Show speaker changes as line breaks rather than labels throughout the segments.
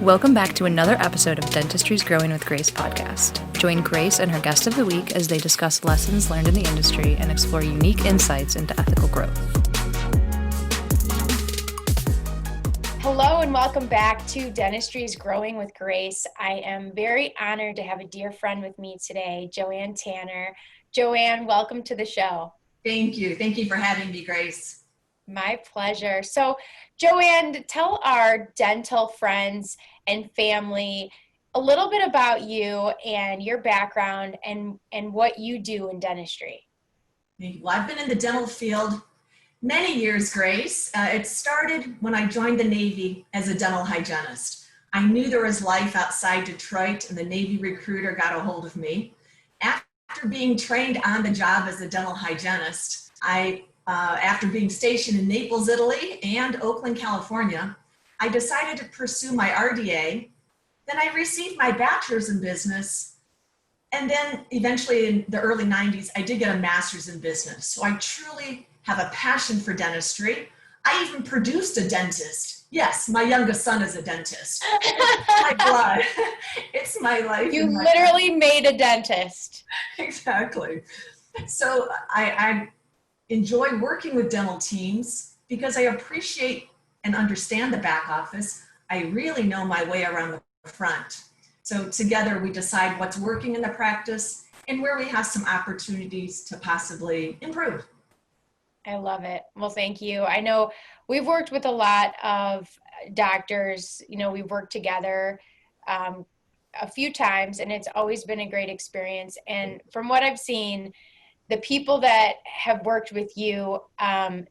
Welcome back to another episode of Dentistry's Growing with Grace podcast. Join Grace and her guest of the week as they discuss lessons learned in the industry and explore unique insights into ethical growth.
Hello and welcome back to Dentistry's Growing with Grace. I am very honored to have a dear friend with me today, JoAnner. JoAnn, welcome to the show.
Thank you. Thank you for having me, Grace.
My pleasure. So, JoAnn, tell our dental friends and family a little bit about you and your background and what you do in dentistry.
Well, I've been in the dental field many years, Grace. It started when I joined the Navy as a dental hygienist. I knew there was life outside Detroit, and the Navy recruiter got a hold of me. After being trained on the job as a dental hygienist, after being stationed in Naples, Italy, and Oakland, California, I decided to pursue my RDA. Then I received my bachelor's in business. And then eventually in the early 90s, I did get a master's in business. So I truly have a passion for dentistry. I even produced a dentist. Yes, my youngest son is a dentist. It's my blood. It's my life.
You literally made a dentist.
Exactly. So I enjoy working with dental teams because I appreciate and understand the back office. I really know my way around the front. So together we decide what's working in the practice and where we have some opportunities to possibly improve.
I love it. Well, thank you. I know we've worked with a lot of doctors. You know, we've worked together a few times, and it's always been a great experience. And from what I've seen, the people that have worked with you,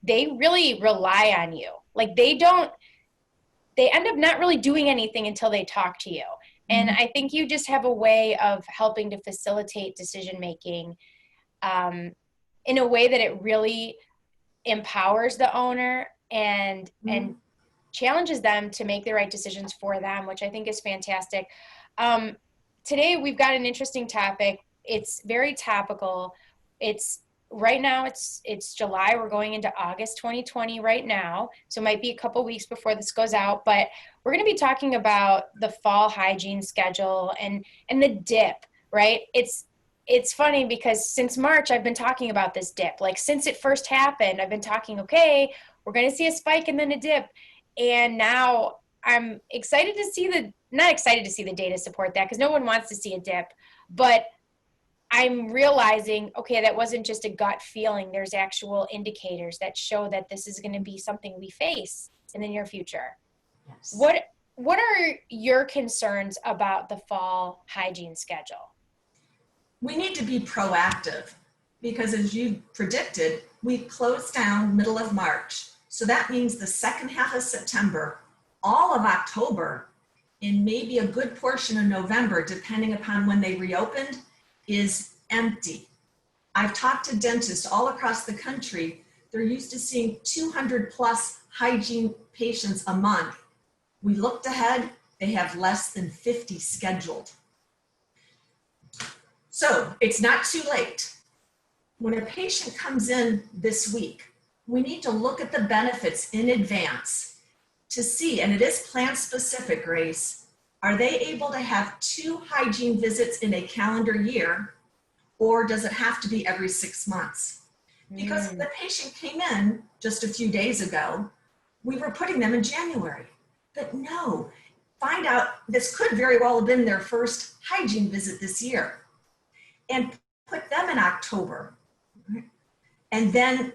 they really rely on you. Like they end up not really doing anything until they talk to you. And I think you just have a way of helping to facilitate decision-making in a way that it really empowers the owner and challenges them to make the right decisions for them, which I think is fantastic. Today, we've got an interesting topic. It's very topical. It's right now, it's July. We're going into August 2020 right now. So it might be a couple weeks before this goes out, but we're going to be talking about the fall hygiene schedule and the dip, right? It's funny because since March, I've been talking about this dip. Like since it first happened, I've been talking, okay, we're going to see a spike and then a dip. And now I'm excited to see not excited to see the data support that because no one wants to see a dip, but I'm realizing, okay, that wasn't just a gut feeling. There's actual indicators that show that this is going to be something we face in the near future. Yes. What are your concerns about the fall hygiene schedule?
We need to be proactive because as you predicted, we closed down middle of March. So that means the second half of September, all of October, and maybe a good portion of November, depending upon when they reopened, is empty. I've talked to dentists all across the country. They're used to seeing 200 plus hygiene patients a month. We looked ahead, they have less than 50 scheduled. So it's not too late. When a patient comes in this week, we need to look at the benefits in advance to see, and it is plan specific, Grace, are they able to have 2 hygiene visits in a calendar year, or does it have to be every 6 months? Because the patient came in just a few days ago, we were putting them in January. But no, find out this could very well have been their first hygiene visit this year. And put them in October. And then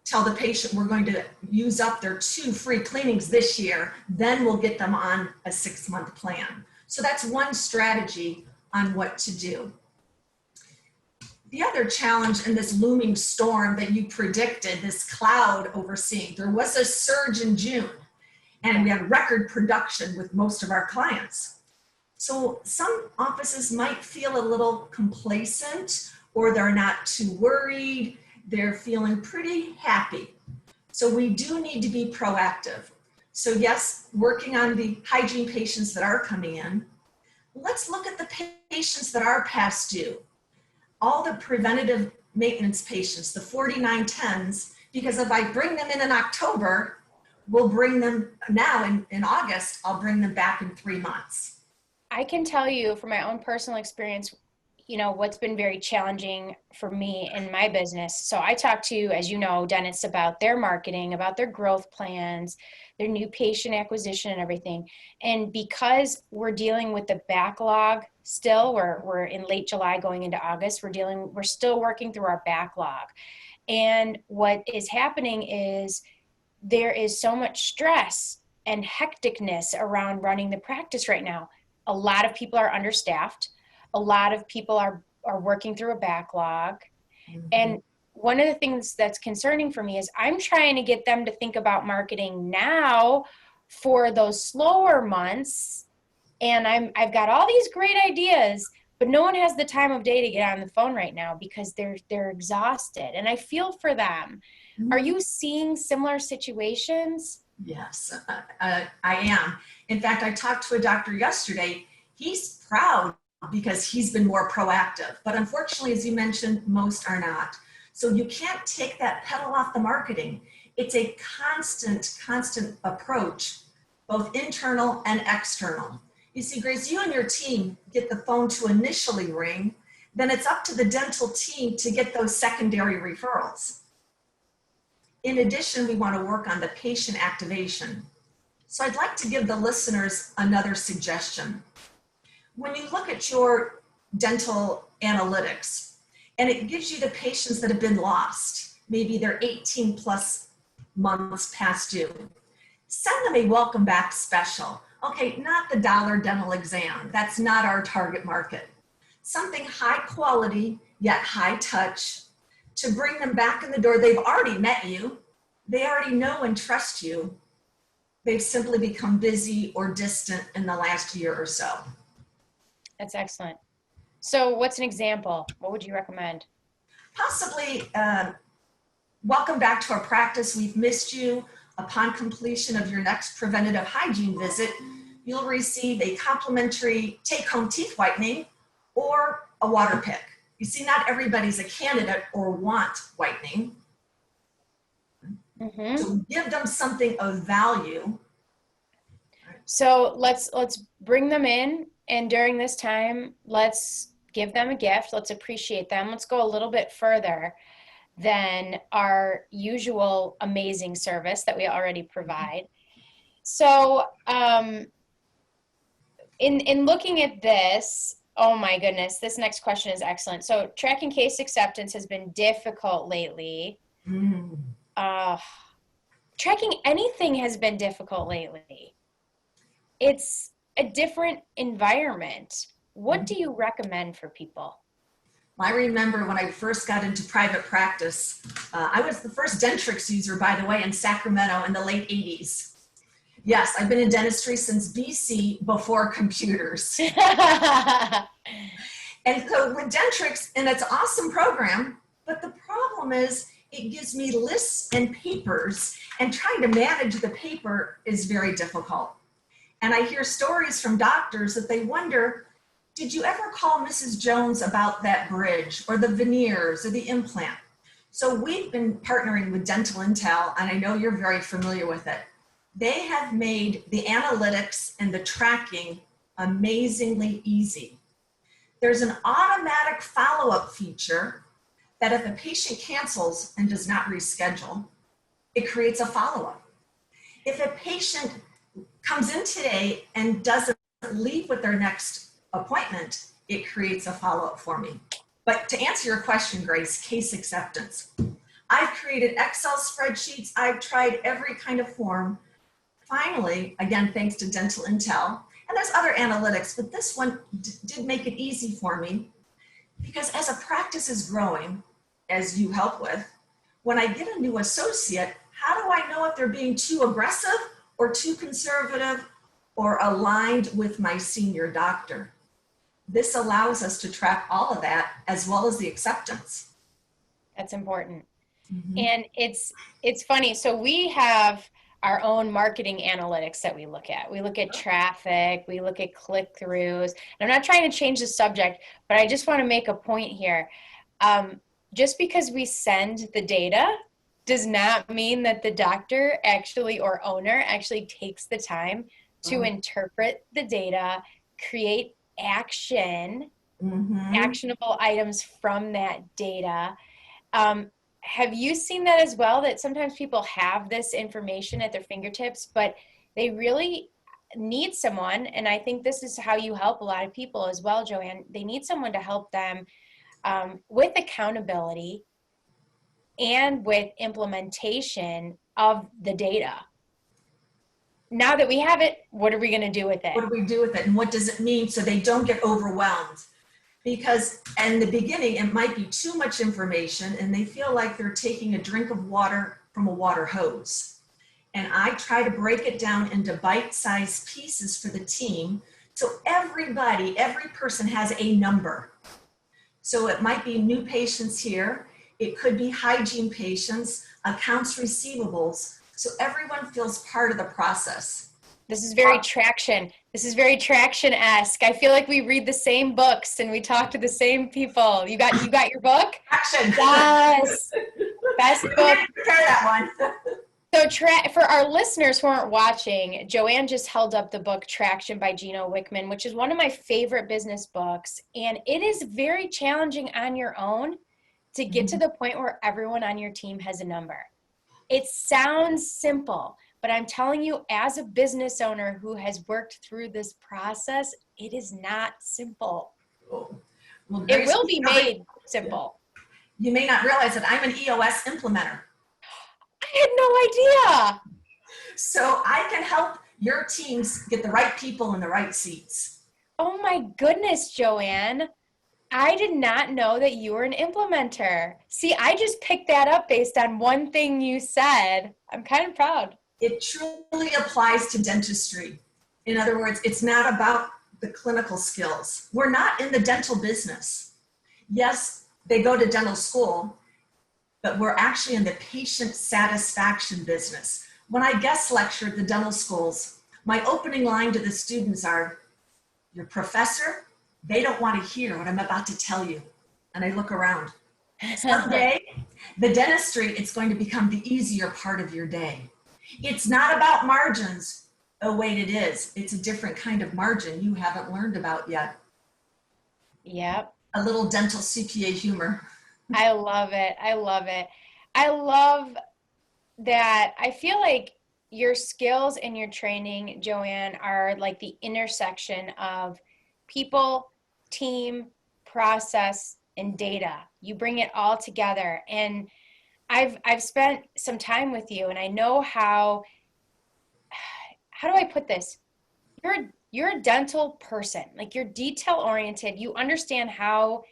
tell the patient we're going to use up their 2 free cleanings this year, then we'll get them on a 6-month plan. So that's one strategy on what to do. The other challenge in this looming storm that you predicted, this cloud overseeing, there was a surge in June and we had record production with most of our clients. So some offices might feel a little complacent or they're not too worried. They're feeling pretty happy. So we do need to be proactive. So yes, working on the hygiene patients that are coming in. Let's look at the patients that are past due. All the preventative maintenance patients, the 4910s, because if I bring them in October, we'll bring them now in August, I'll bring them back in 3 months.
I can tell you from my own personal experience, what's been very challenging for me in my business. So I talk to, as you know, dentists about their marketing, about their growth plans, their new patient acquisition and everything. And because we're dealing with the backlog still, we're in late July going into August, we're still working through our backlog. And what is happening is there is so much stress and hecticness around running the practice right now. A lot of people are understaffed. A lot of people are working through a backlog. Mm-hmm. And one of the things that's concerning for me is I'm trying to get them to think about marketing now for those slower months. And I've got all these great ideas, but no one has the time of day to get on the phone right now because they're exhausted. And I feel for them. Mm-hmm. Are you seeing similar situations?
Yes, I am. In fact, I talked to a doctor yesterday. He's proud because he's been more proactive. But unfortunately, as you mentioned, most are not. So you can't take that pedal off the marketing. It's a constant approach, both internal and external. You see, Grace, you and your team get the phone to initially ring, then it's up to the dental team to get those secondary referrals. In addition, we want to work on the patient activation. So I'd like to give the listeners another suggestion. When you look at your dental analytics, and it gives you the patients that have been lost, maybe they're 18 plus months past due, send them a welcome back special. Okay, not the dollar dental exam. That's not our target market. Something high quality, yet high touch, to bring them back in the door. They've already met you. They already know and trust you. They've simply become busy or distant in the last year or so.
That's excellent. So what's an example? What would you recommend?
Possibly, welcome back to our practice. We've missed you. Upon completion of your next preventative hygiene visit, you'll receive a complimentary take-home teeth whitening or a water pick. You see, not everybody's a candidate or want whitening. Mm-hmm. So give them something of value.
So let's bring them in, and during this time, let's give them a gift. Let's appreciate them. Let's go a little bit further than our usual amazing service that we already provide. So in looking at this, oh my goodness, this next question is excellent. So tracking case acceptance has been difficult lately. Tracking anything has been difficult lately. It's a different environment. What do you recommend for people?
I remember when I first got into private practice, I was the first Dentrix user, by the way, in Sacramento in the late 80s. Yes, I've been in dentistry since BC, before computers. And so with Dentrix, and it's an awesome program, but the problem is it gives me lists and papers, and trying to manage the paper is very difficult. And I hear stories from doctors that they wonder, did you ever call Mrs. Jones about that bridge or the veneers or the implant? So we've been partnering with Dental Intel, and I know you're very familiar with it. They have made the analytics and the tracking amazingly easy. There's an automatic follow-up feature that if a patient cancels and does not reschedule, it creates a follow-up. If a patient comes in today and doesn't leave with their next appointment, it creates a follow-up for me. But to answer your question, Grace, case acceptance. I've created Excel spreadsheets. I've tried every kind of form. Finally, again, thanks to Dental Intel, and there's other analytics, but this one did make it easy for me, because as a practice is growing, as you help with, when I get a new associate, how do I know if they're being too aggressive or too conservative or aligned with my senior doctor? This allows us to track all of that as well as the acceptance.
That's important. Mm-hmm. And it's funny. So we have our own marketing analytics that we look at. We look at traffic, we look at click-throughs. And I'm not trying to change the subject, but I just want to make a point here. Just because we send the data does not mean that the doctor actually or owner actually takes the time to interpret the data, create actionable items from that data. Have you seen that as well, that sometimes people have this information at their fingertips, but they really need someone, and I think this is how you help a lot of people as well, JoAnn, they need someone to help them with accountability and with implementation of the data. Now that we have it, what are we going to do with it?
What do we do with it? And what does it mean so they don't get overwhelmed? Because in the beginning, it might be too much information and they feel like they're taking a drink of water from a water hose. And I try to break it down into bite-sized pieces for the team. So every person has a number. So it might be new patients here. It could be hygiene patients, accounts receivables. So everyone feels part of the process.
This is very traction. This is very traction-esque. I feel like we read the same books and we talk to the same people. You got your book?
Action.
Yes. Best book.
Prepare that one.
So for our listeners who aren't watching, JoAnn just held up the book Traction by Gino Wickman, which is one of my favorite business books. And it is very challenging on your own to get to the point where everyone on your team has a number. It sounds simple, but I'm telling you, as a business owner who has worked through this process, it is not simple.
Oh. Well,
it will be made simple.
You may not realize that I'm an EOS implementer.
I had no idea.
So I can help your teams get the right people in the right seats.
Oh my goodness, JoAnn. I did not know that you were an implementer. See, I just picked that up based on one thing you said. I'm kind of proud.
It truly applies to dentistry. In other words, it's not about the clinical skills. We're not in the dental business. Yes, they go to dental school, but we're actually in the patient satisfaction business. When I guest lecture at the dental schools, my opening line to the students are, your professor, they don't want to hear what I'm about to tell you. And I look around. Someday, the dentistry, it's going to become the easier part of your day. It's not about margins. Oh, wait, it is. It's a different kind of margin you haven't learned about yet.
Yep.
A little dental CPA humor.
I love it. I love it. I love that. I feel like your skills and your training, JoAnn, are like the intersection of people, team, process, and data. You bring it all together. And I've spent some time with you, and I know how do I put this? You're a dental person. Like, you're detail oriented. You understand how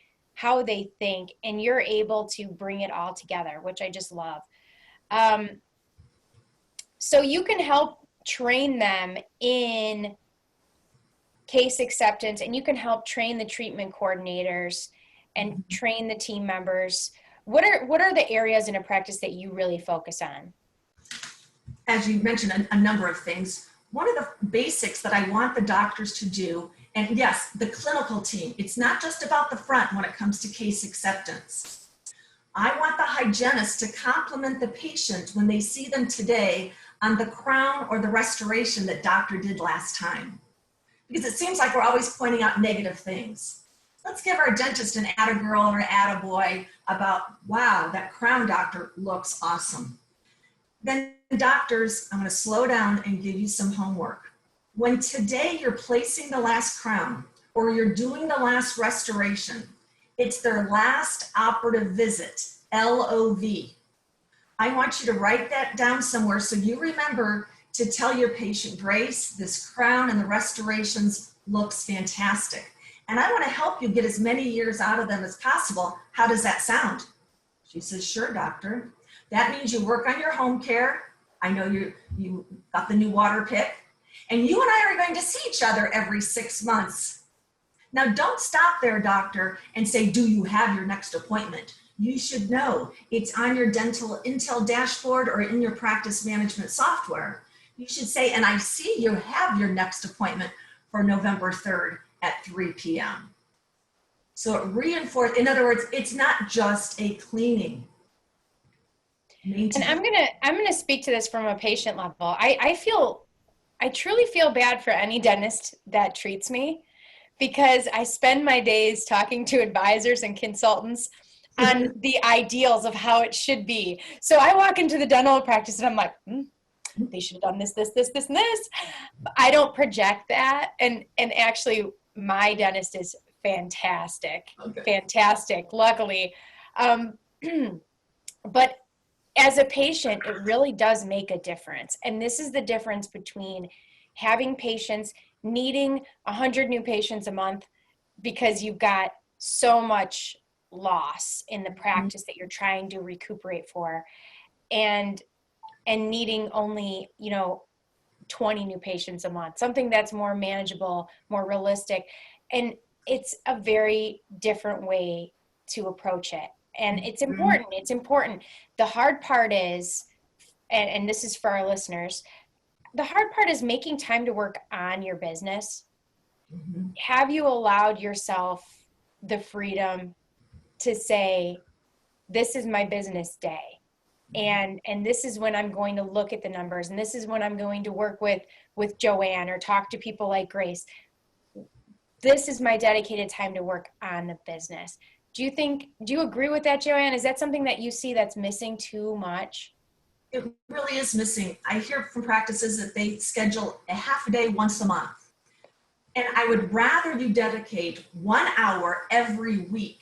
they think, and you're able to bring it all together, which I just love. So you can help train them in case acceptance, and you can help train the treatment coordinators and train the team members. What are the areas in a practice that you really focus on?
As you mentioned, a number of things. One of the basics that I want the doctors to do, and yes, the clinical team, it's not just about the front when it comes to case acceptance. I want the hygienist to compliment the patient when they see them today on the crown or the restoration that doctor did last time. Because it seems like we're always pointing out negative things. Let's give our dentist an atta-girl or an atta-boy about, wow, that crown doctor looks awesome. Then doctors, I'm going to slow down and give you some homework. When today you're placing the last crown or you're doing the last restoration, it's their last operative visit, LOV. I want you to write that down somewhere so you remember to tell your patient, Grace, this crown and the restorations looks fantastic. And I want to help you get as many years out of them as possible. How does that sound? She says, sure, doctor. That means you work on your home care. I know you got the new water pick. And you and I are going to see each other every 6 months. Now, don't stop there, doctor, and say, do you have your next appointment? You should know it's on your dental Intel dashboard or in your practice management software. You should say, and I see you have your next appointment for November 3rd at 3 p.m. So it reinforces, in other words, it's not just a cleaning.
And I'm gonna speak to this from a patient level. I truly feel bad for any dentist that treats me, because I spend my days talking to advisors and consultants on the ideals of how it should be. So I walk into the dental practice and I'm like, they should have done this, this, this, this, and this. I don't project that. And actually my dentist is fantastic, fantastic, luckily. But as a patient, it really does make a difference. And this is the difference between having patients needing 100 new patients a month because you've got so much loss in the practice that you're trying to recuperate for, and needing only, 20 new patients a month, something that's more manageable, more realistic. And it's a very different way to approach it. And it's important. The hard part is, and this is for our listeners, the hard part is making time to work on your business. Have you allowed yourself the freedom to say, this is my business day, and this is when I'm going to look at the numbers, and this is when I'm going to work with JoAnner or talk to people like Grace. This is my dedicated time to work on the business. Do you agree with that, JoAnner? Is that something that you see that's missing too much?
It really is missing. I hear from practices that they schedule a half a day once a month. And I would rather you dedicate 1 hour every week.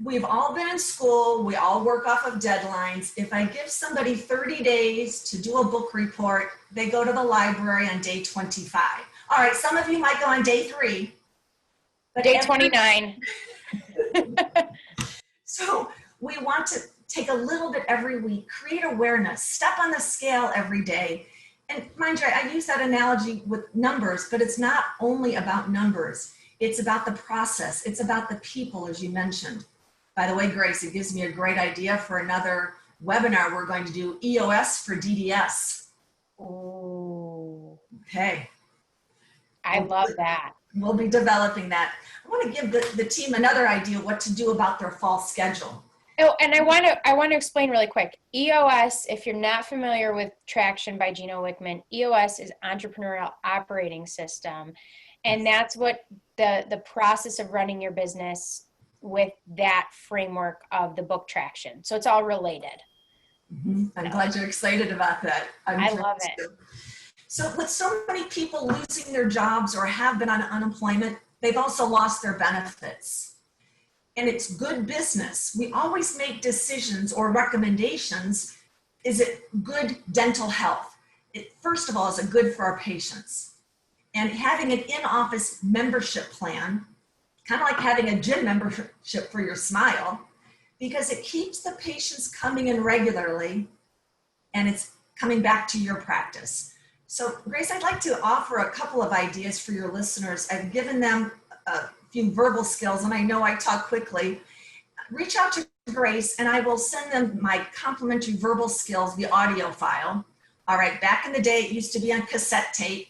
We've all been in school. We all work off of deadlines. If I give somebody 30 days to do a book report, they go to the library on day 25. All right, some of you might go on day 3. But
day 29.
So we want to take a little bit every week, create awareness, step on the scale every day. And mind you, I use that analogy with numbers, but it's not only about numbers. It's about the process. It's about the people, as you mentioned. By the way, Grace, it gives me a great idea for another webinar. We're going to do EOS for DDS.
Oh,
okay.
I love that.
We'll be developing that. I want to give the team another idea what to do about their fall schedule.
Oh, and I want to explain really quick. EOS, if you're not familiar with Traction by Gino Wickman, EOS is Entrepreneurial Operating System. And that's what the process of running your business with that framework of the book Traction. So it's all related.
I'm glad you're excited about that.
I love it.
So with so many people losing their jobs or have been on unemployment, they've also lost their benefits. And it's good business. We always make decisions or recommendations. Is it good dental health? First of all, is it good for our patients? And having an in-office membership plan, kind of like having a gym membership for your smile, because it keeps the patients coming in regularly and it's coming back to your practice. So Grace, I'd like to offer a couple of ideas for your listeners. I've given them a few verbal skills, and I know I talk quickly. Reach out to Grace and I will send them my complimentary verbal skills, the audio file. All right, back in the day, it used to be on cassette tape.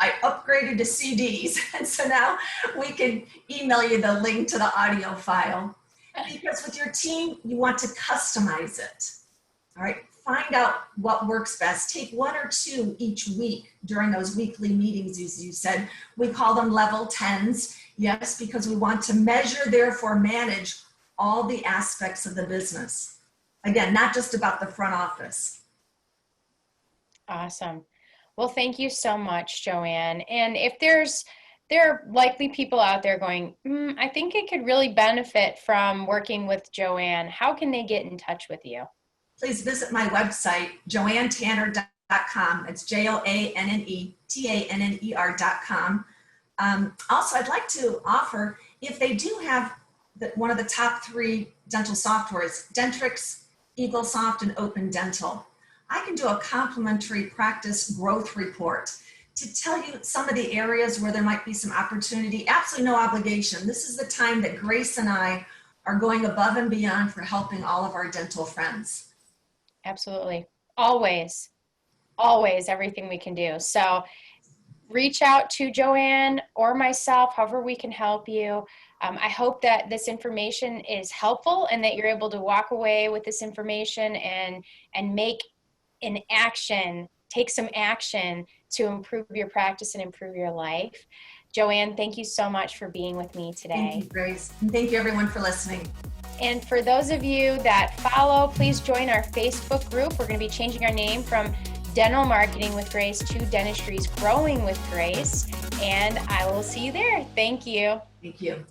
I upgraded to CDs, and so now we can email you the link to the audio file. Because with your team, you want to customize it. All right, find out what works best. Take 1 or 2 each week during those weekly meetings, as you said. We call them level 10s. Yes, because we want to measure, therefore manage all the aspects of the business. Again, not just about the front office.
Awesome. Well, thank you so much, JoAnner. And if there are likely people out there going, I think it could really benefit from working with JoAnner, how can they get in touch with you?
Please visit my website, JoAnneTanner.com. It's JoAnneTanner.com. Also, I'd like to offer, if they do have one of the top 3 dental softwares, Dentrix, EagleSoft, and Open Dental, I can do a complimentary practice growth report to tell you some of the areas where there might be some opportunity. Absolutely no obligation. This is the time that Grace and I are going above and beyond for helping all of our dental friends.
Absolutely. Always everything we can do. So reach out to JoAnn or myself, however we can help you. I hope that this information is helpful and that you're able to walk away with this information and make an action, take some action to improve your practice and improve your life. JoAnn, thank you so much for being with me today.
Thank you, Grace. And thank you everyone for listening.
And for those of you that follow, please join our Facebook group. We're going to be changing our name from Dental Marketing with Grace to Dentistry's Growing with Grace. And I will see you there. Thank you.
Thank you.